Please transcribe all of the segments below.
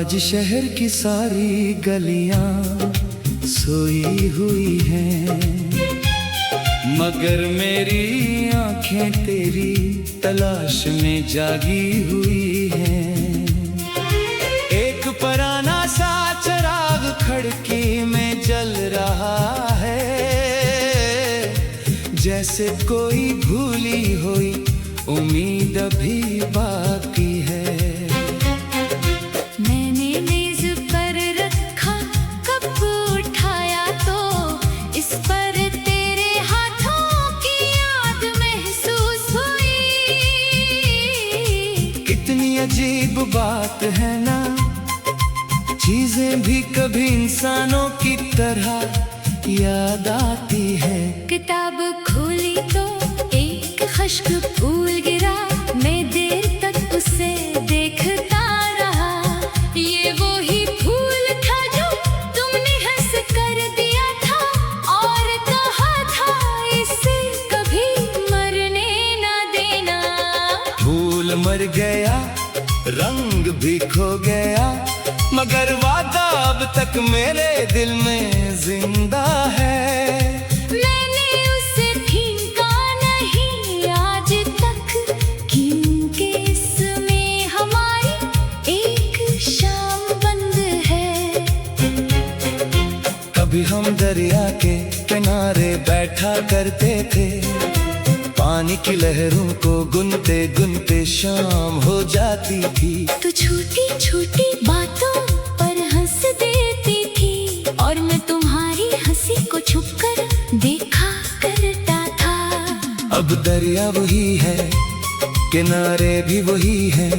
आज शहर की सारी गलियां सोई हुई हैं, मगर मेरी आंखें तेरी तलाश में जागी हुई हैं। एक पुराना सा चिराग खिड़की में जल रहा है, जैसे कोई भूली हुई उम्मीद अभी बाकी है। मैंने मेज पर रखा कप उठाया तो इस पर तेरे हाथों की याद महसूस हुई। कितनी अजीब बात है ना, चीजें भी कभी इंसानों की तरह याद आती है। किताब खोली तो एक खश्क फूल गिरा, मैं देर तक उसे देखता रहा। ये वो ही फूल था जो तुमने हंस कर दिया था और कहा था इसे कभी मरने ना देना। फूल मर गया, रंग भी खो गया, मगर वादा अब तक मेरे दिल में जिंदा है। मैंने उसे फेंका नहीं आज तक, क्योंकि इसमें हमारी एक शाम बंद है। कभी हम दरिया के किनारे बैठा करते थे, पानी की लहरों को गुनते गुनते शाम हो जाती थी। तो छोटी छोटी बातों पर हंस देती थी और मैं तुम्हारी हंसी को छुपकर देखा करता था। अब दरिया वही है, किनारे भी वही है,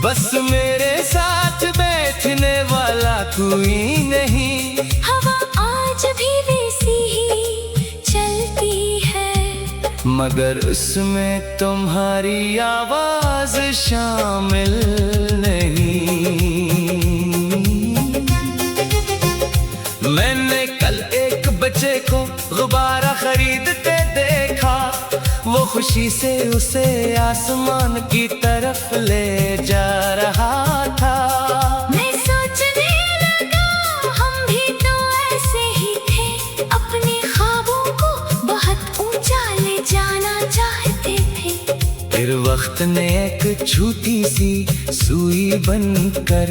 बस मेरे साथ बैठने वाला कोई नहीं। हवा आज भी वैसी ही चलती है, मगर उसमें तुम्हारी आवाज शामिल नहीं। मैंने कल एक बच्चे को गुब्बारा खरीदते देखा, वो खुशी से उसे आसमान की तरफ ले जा रहा था। मैं सोचने लगा हम भी तो ऐसे ही थे, अपने ख्वाबों को बहुत ऊंचा ले जाना चाहते थे। फिर वक्त ने एक छोटी सी सुई बनकर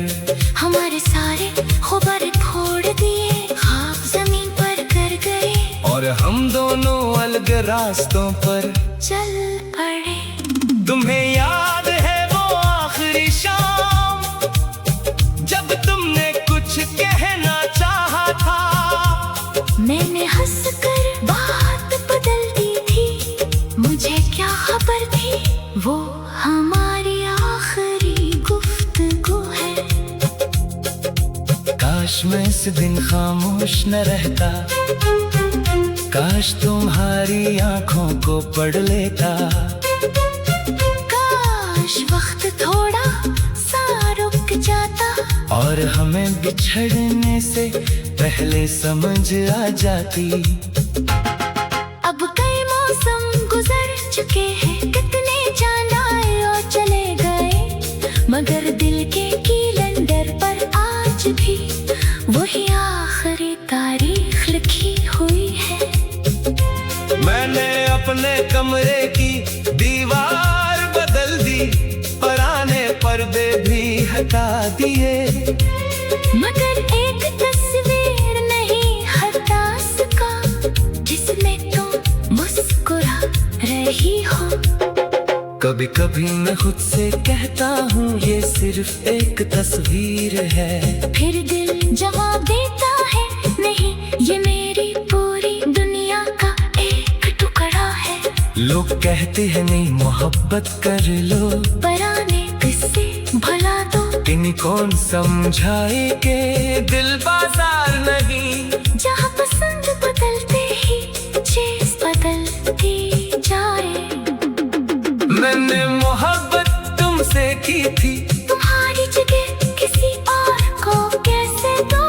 हमारे सारे ख़ुबर फोड़ दिए, ख्वाब जमीन पर कर गए और हम दोनों अलग रास्तों पर चल पड़े। तुम्हें याद है वो आखिरी शाम जब तुमने कुछ कहना चाहा था? मैंने हंसकर बात बदल दी थी, मुझे क्या खबर थी वो हमारी आखिरी गुफ्तगू है। काश मैं इस दिन खामोश न रहता, काश तुम्हारी आंखों को पढ़ लेता। काश वक्त थोड़ा सा रुक जाता और हमें बिछड़ने से पहले समझ आ जाती। अब कई मौसम गुजर चुके हैं, कितने चांद आए और चले गए, मगर दिल के कैलेंडर पर आज भी वही आखिरी तारीख लिखी हुई है। मैंने अपने कमरे की दीवार बदल दी, पुराने पर्दे भी हटा दिए, मगर एक तस्वीर नहीं हटा सका जिसमें तुम मुस्कुरा रही हो। कभी कभी मैं खुद से कहता हूँ ये सिर्फ एक तस्वीर है, फिर दिल जवाब देता है नहीं, ये मेरी पूरी दुनिया का एक टुकड़ा है। लोग कहते हैं नहीं मोहब्बत कर लो, पुराने किस्से भुला दो, इन्हीं कौन समझाए के दिल बाजार नहीं। जहाँ पसंद बदलते ही चीज बदलती जाए। मैंने मोहब्बत तुमसे की थी, तुम्हारी जगह किसी और को कैसे दो?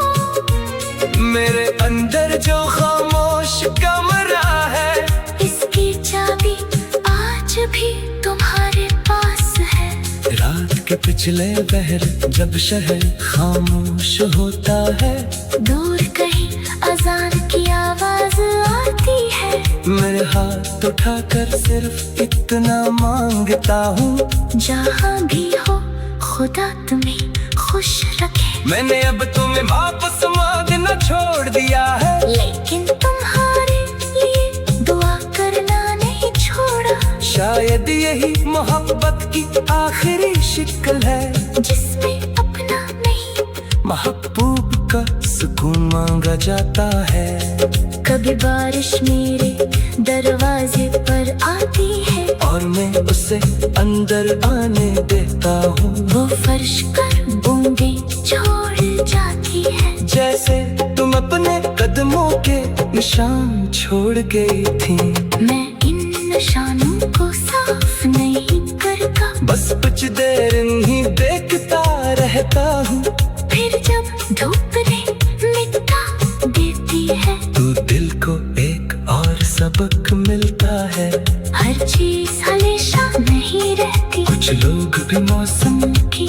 मेरे अंदर जो खामोश कमरा है, इसकी चाबी आज भी तुम्हारे पास है। रात के पिछले बहर जब शहर खामोश होता है, दूर कहीं अजान की आवाज आती है। मेरे हाथ उठाकर सिर्फ इतना मांगता हूँ, जहाँ भी हो खुदा तुम्हें खुश रखे। मैंने अब तुम्हें वापस मांगना छोड़ दिया है, लेकिन तुम्हारे लिए दुआ करना नहीं छोड़ा। शायद यही मोहब्बत की आखिरी शिक्ल है, जिसमें अपना नहीं महबूब का सुकून मांगा जाता है। कभी बारिश मेरे दरवाजे पर आती है, और मैं उसे अंदर आने देता हूँ। वो फर्श पर बूंदे छोड़ जाती है, जैसे तुम अपने कदमों के निशान छोड़ गई थी। मैं इन निशानों को साफ नहीं करता, बस कुछ देर ही देखता रहता हूँ। फिर जब धूप ने मिटा देती है, तू दिल को एक और सबक मिलता है। हर चीज हमेशा नहीं रहती, कुछ लोग भी मौसम की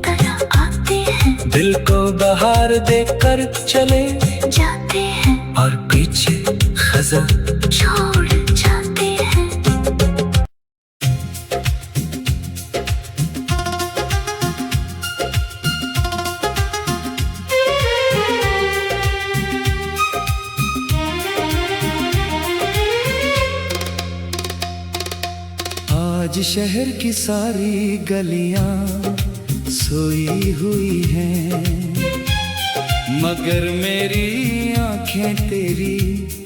तरह आते हैं, दिल को बहार देकर चले जाते हैं, और पीछे खजा छोड़ जाते हैं। आज शहर की सारी गलियां सोई हुई हैं, मगर मेरी आंखें तेरी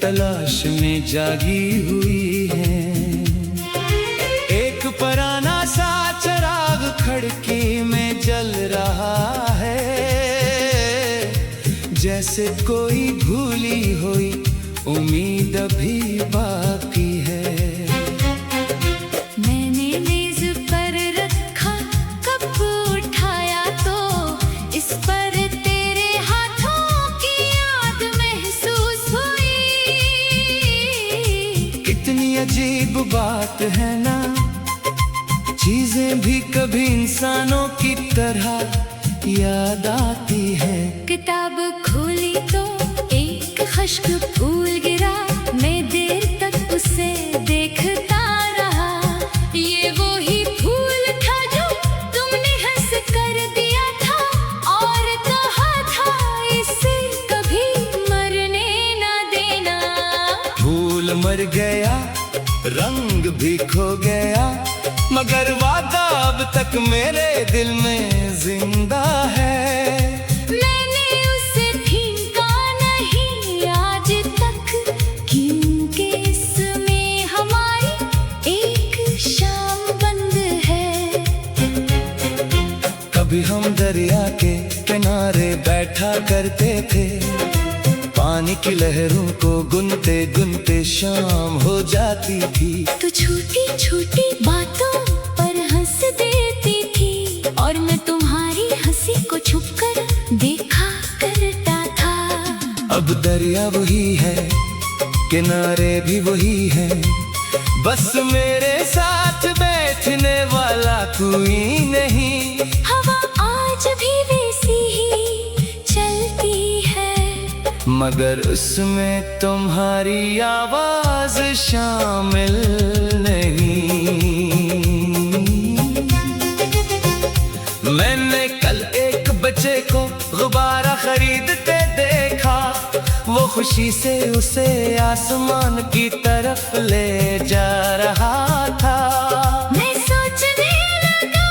तलाश में जागी हुई हैं। एक पुराना सा चिराग खिड़की में जल रहा है, जैसे कोई भूली हुई उम्मीद अभी बाकी है। मैंने मेज पर रखा कप उठाया तो इस पर तेरे हाथों की याद महसूस हुई। कितनी अजीब बात है ना, चीजें भी कभी इंसानों की तरह याद आती है। किताब खोली तो एक खश्क फूल गिरा, मैं देर तक उसे देखता रहा। ये वो ही फूल था जो तुमने हंस कर दिया था, और कहा था इसे कभी मरने ना देना। फूल मर गया, रंग भी खो गया, मगर वादा अब तक मेरे दिल में जिंदा है। मैंने उसे फीका नहीं आज तक, क्योंकि इसमें हमारी एक शाम बंद है। कभी हम दरिया के किनारे बैठा करते थे, पानी की लहरों को गुनते गुनते शाम हो जाती थी। तो छोटी छोटी बातों पर हंस देती थी, और मैं तुम्हारी हंसी को छुपकर देखा करता था। अब दरिया वही है, किनारे भी वही है, बस मेरे साथ बैठने वाला कोई नहीं। हवा आज भी वैसी ही चलती है, मगर उसमें तुम्हारी आवाज शामिल नहीं। मैंने कल एक बच्चे को गुब्बारा खरीदते देखा, वो खुशी से उसे आसमान की तरफ ले जा रहा था। मैं सोचने लगा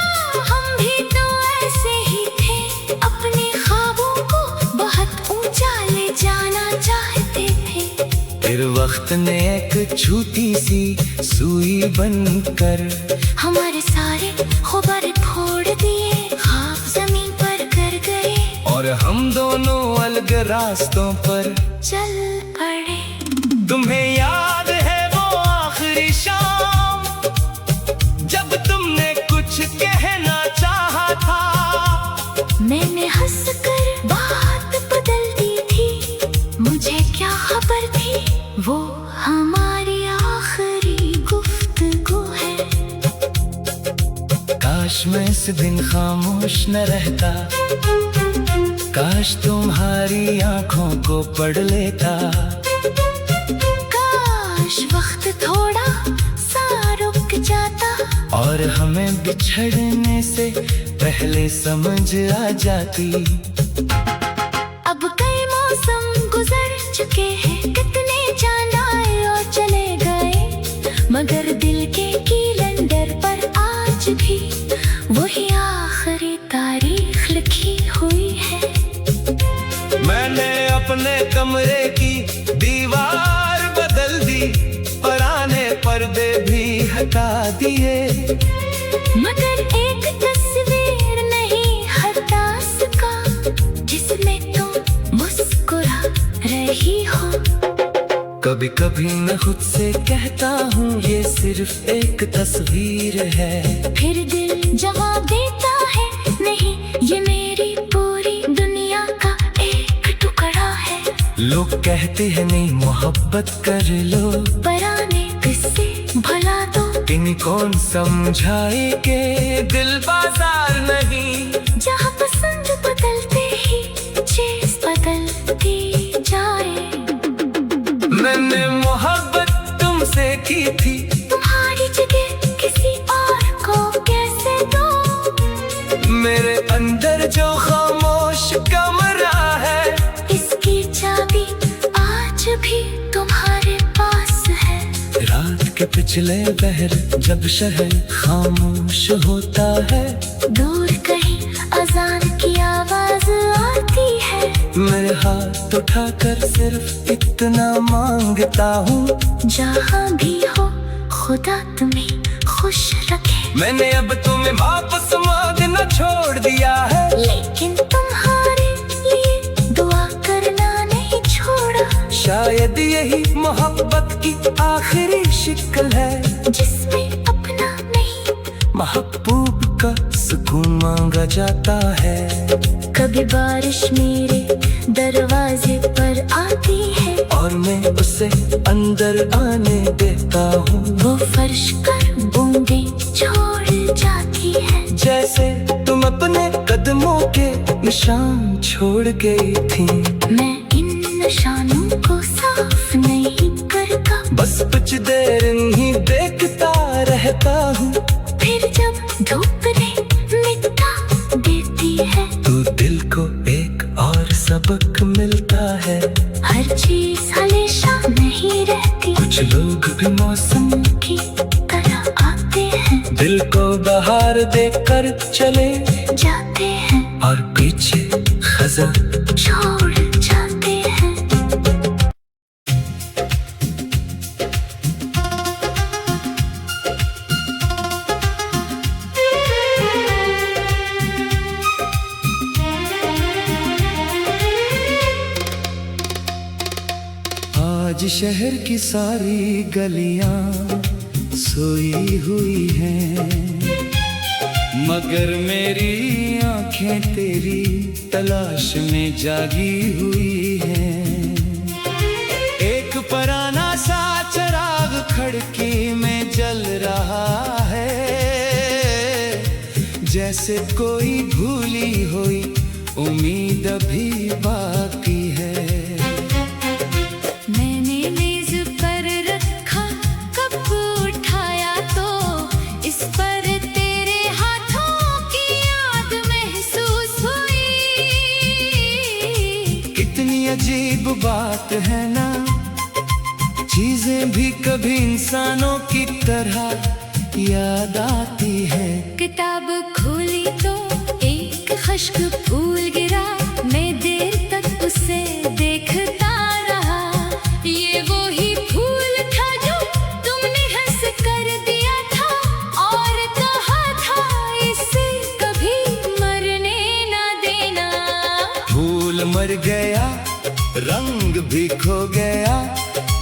हम भी तो ऐसे ही थे, अपने ख्वाबों को बहुत ऊंचा ले जाना चाहते थे। फिर वक्त ने एक छोटी सी सुई बनकर हमारे सारे ख़ुबार फोड़ दिए, ख्वाब ज़मीन पर कर गए, और हम दोनों अलग रास्तों पर चल पड़े। तुम्हें याद है वो आखिरी शाम, जब तुमने कुछ कहना चाहा था। मैंने हंसकर बात बदल दी थी, मुझे क्या खबर थी वो हमारी आखिरी गुफ्तगू है। काश मैं इस दिन खामोश न रहता, काश तुम्हारी आंखों को पढ़ लेता। काश वक्त थोड़ा सा रुक जाता और हमें बिछड़ने से पहले समझ आ जाती। अब कई मौसम गुजर चुके हैं, कितने चांद आए और चले गए, मगर दिल के कैलेंडर पर आज भी वही आखिरी तारीख लिखी हुई है। मैंने अपने कमरे की दीवार बदल दी, पुराने पर्दे भी हटा दिए, मगर एक तस्वीर नहीं हटा सका जिसमें तुम मुस्कुरा रही हो। कभी कभी मैं खुद से कहता हूँ ये सिर्फ एक तस्वीर है, फिर दिल जवाब देता है नहीं, ये मेरी पूरी दुनिया का एक टुकड़ा है। लोग कहते हैं नहीं मोहब्बत कर लो, पुराने किस्से भुला दो, इन्हीं कौन समझाए के दिल बाजार नहीं। जहाँ पसंद बदलते ही चीज बदलती जाए। मैंने मोहब्बत तुमसे की थी, तुम्हारी जगह किसी और को कैसे दो। मेरे अंदर जो खामोश कमरा है, इसकी चाबी आज भी तुम्हारे पास है। रात के पिछले पहर जब शहर खामोश होता है, दूर कहीं अजान की आवाज आती है, मेरे हाथ उठाकर सिर्फ इतना मांगता हूँ, जहाँ भी हो खुदा तुम्हें खुश रखे। मैंने अब तुम्हें वापस मांगना छोड़ दिया है, लेकिन तुम्हारे लिए दुआ करना नहीं छोड़ा। शायद यही मोहब्बत की आखिरी शिक्ल है, जिसमें अपना नहीं महबूब का सुकून मांगा जाता है। कभी बारिश मेरे दरवाजे पर आती है, और मैं उसे अंदर आने देता हूँ, वो फर्श पर बूंदे छोड़ जाती है। जैसे तुम अपने कदमों के निशान छोड़ गई थी। मैं इन निशानों को साफ नहीं करता, बस कुछ देर ही देखता रहता हूँ, फिर जब धूप ने मिटा देती है, तू दिल को एक और सबक मिलता है। हर चीज हमेशा नहीं रहती, कुछ लोग भी मौसम की तरह आते हैं, दिल को बहार देकर चले जाते हैं, और पीछे खजा छोड़ जाते हैं। आज शहर की सारी गलियां सोई हुई हैं, मगर मेरी आंखें तेरी तलाश में जागी हुई हैं। एक पुराना सा चिराग खिड़की में जल रहा है, जैसे कोई भूली हुई उम्मीद अभी बाकी है। मैंने मेज पर रखा कप उठाया तो इस पर तेरे हाथों की याद महसूस हुई। कितनी अजीब बात है ना, चीजें भी कभी इंसानों की तरह याद आती है। किताब खोली तो एक खश्क फूल गिरा, मैं देर तक उसे देखता रहा। ये वो ही फूल था जो तुमने हंस कर दिया था, और कहा था इसे कभी मरने ना देना। फूल मर गया, रंग भी खो गया,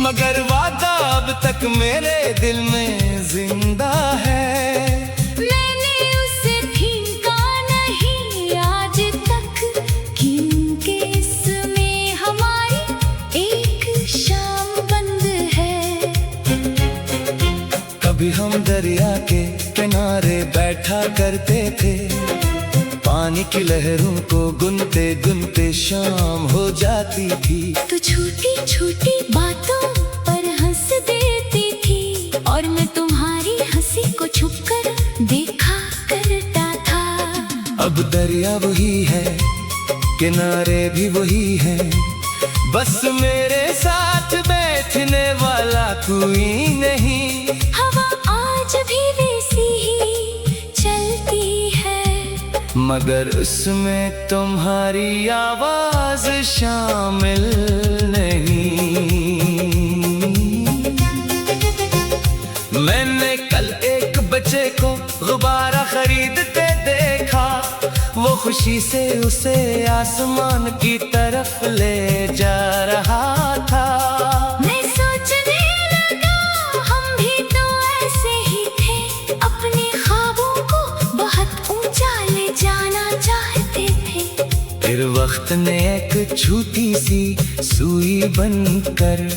मगर वादा अब तक मेरे दिल में जिंदा है। मैंने उसे फीका नहीं आज तक, क्योंकि इसमें हमारी एक शाम बंद है। कभी हम दरिया के किनारे बैठा करते थे, की लहरों को गुनते गुनते शाम हो जाती थी। तो छोटी छोटी बातों पर हंस देती थी और मैं तुम्हारी हंसी को छुपकर देखा करता था। अब दरिया वही है, किनारे भी वही है, बस मेरे साथ बैठने वाला कोई नहीं। हवा आज भी वैसी ही चलती है, मगर उसमें तुम्हारी आवाज शामिल नहीं। मैंने कल एक बच्चे को गुब्बारा खरीदते देखा, वो खुशी से उसे आसमान की तरफ ले जा रहा था। मैं सोचने लगा हम भी तो ऐसे ही थे, अपने ख्वाबों को बहुत ऊंचा ले जाना चाहते थे। फिर वक्त ने एक छोटी सी सुई बनकर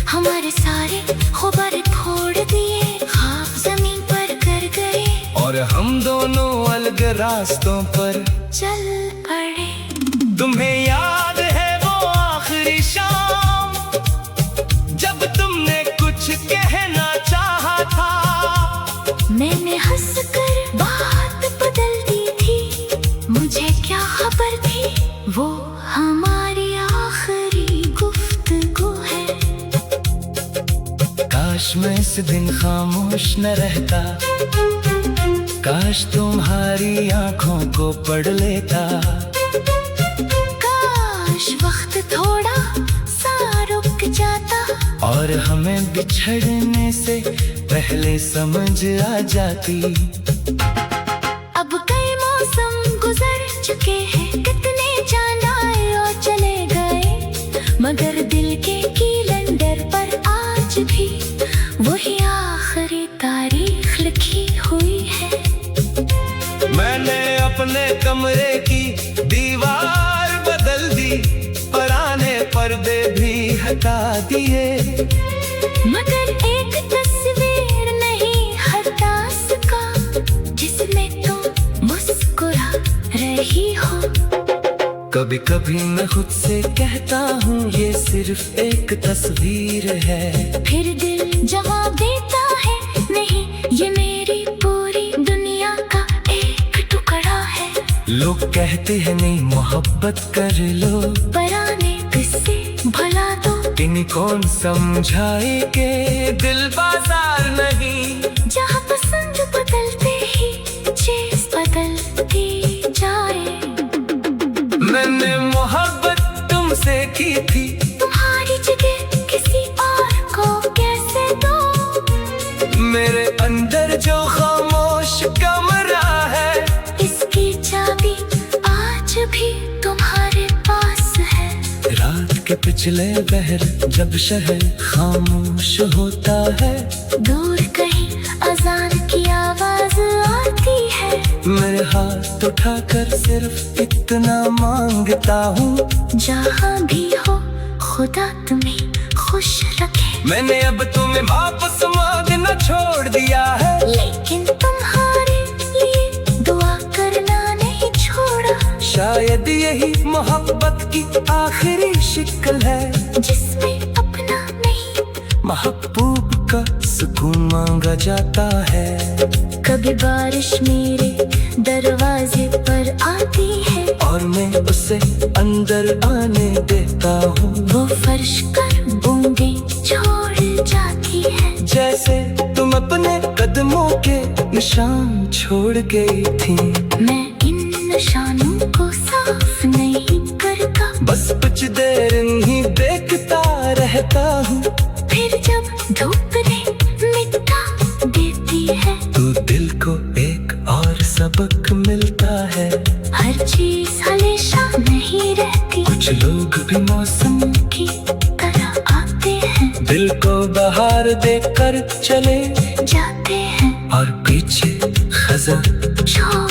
हमारे सारे ख़ुबार फोड़ दिए, ख्वाब ज़मीन पर कर गए और हम दोनों अलग रास्तों पर चल पड़े। तुम्हें याद है वो आखिरी शाम जब तुमने कुछ कहना चाहा था? मैंने हंसकर बात बदल दी थी, मुझे क्या खबर थी वो हमारी आखिरी गुफ्तगू है। काश मैं इस दिन खामोश न रहता, काश तुम्हारी आंखों को पढ़ लेता, काश वक्त थोड़ा सा रुक जाता और हमें बिछड़ने से पहले समझ आ जाती। अब कई मौसम गुजर चुके हैं, कितने चांद आए और चले गए, मगर दिल के कैलेंडर पर आज भी वही आखिरी तारीख लिखी हुई है। मैंने अपने कमरे की दीवार बदल दी, पुराने पर्दे भी हटा दिए, मगर एक तस्वीर नहीं हटा सका जिसमें तुम मुस्कुरा रही हो। कभी कभी मैं खुद से कहता हूँ ये सिर्फ एक तस्वीर है, फिर दिल जवाब देता है नहीं, ये मेरी पूरी दुनिया का एक टुकड़ा है। लोग कहते हैं नहीं मोहब्बत कर लो, पराने किस्से भला तो इन्हीं कौन समझाए के दिल बाजार नहीं। जहाँ पसंद बदलते ही चीज बदलती जाए। मैंने मोहब्बत तुमसे की थी, तुम्हारी जगह किसी और को कैसे दो? मेरे अंदर जो खामोश कमरा है, इसकी चाबी आज भी तुम्हारे पास है। रात के पिछले पहर जब शहर खामोश होता है, दूर कहीं अजान की आवाज आती है, मेरे हाथ उठाकर सिर्फ इतना मांगता हूँ, जहाँ भी हो खुदा तुम्हें खुश रखे। मैंने अब तुम्हें वापस मांगना छोड़ दिया है, लेकिन तुम्हारे लिए दुआ करना नहीं छोड़ा। शायद यही मोहब्बत की आखिरी शिक्ल है, जिसमें अपना नहीं महबूब का सुकून मांगा जाता है। कभी बारिश मेरे दरवाजे पर आती है और मैं उसे अंदर आने देता हूँ, वो फर्श कर बूंदे छोड़ जाती है। जैसे तुम अपने कदमों के निशान छोड़ गई थी। मैं इन निशानों को साफ नहीं करता, बस कुछ देर ही देखता रहता हूँ, फिर जब धूप ने मिटा देती है तो दिल को एक और सबक मिलता है। हर चीज हमेशा नहीं रहती, कुछ लोग भी मौसम की तरह आते हैं, दिल को बहार देकर चले जाते हैं और पीछे खज़ां छोड़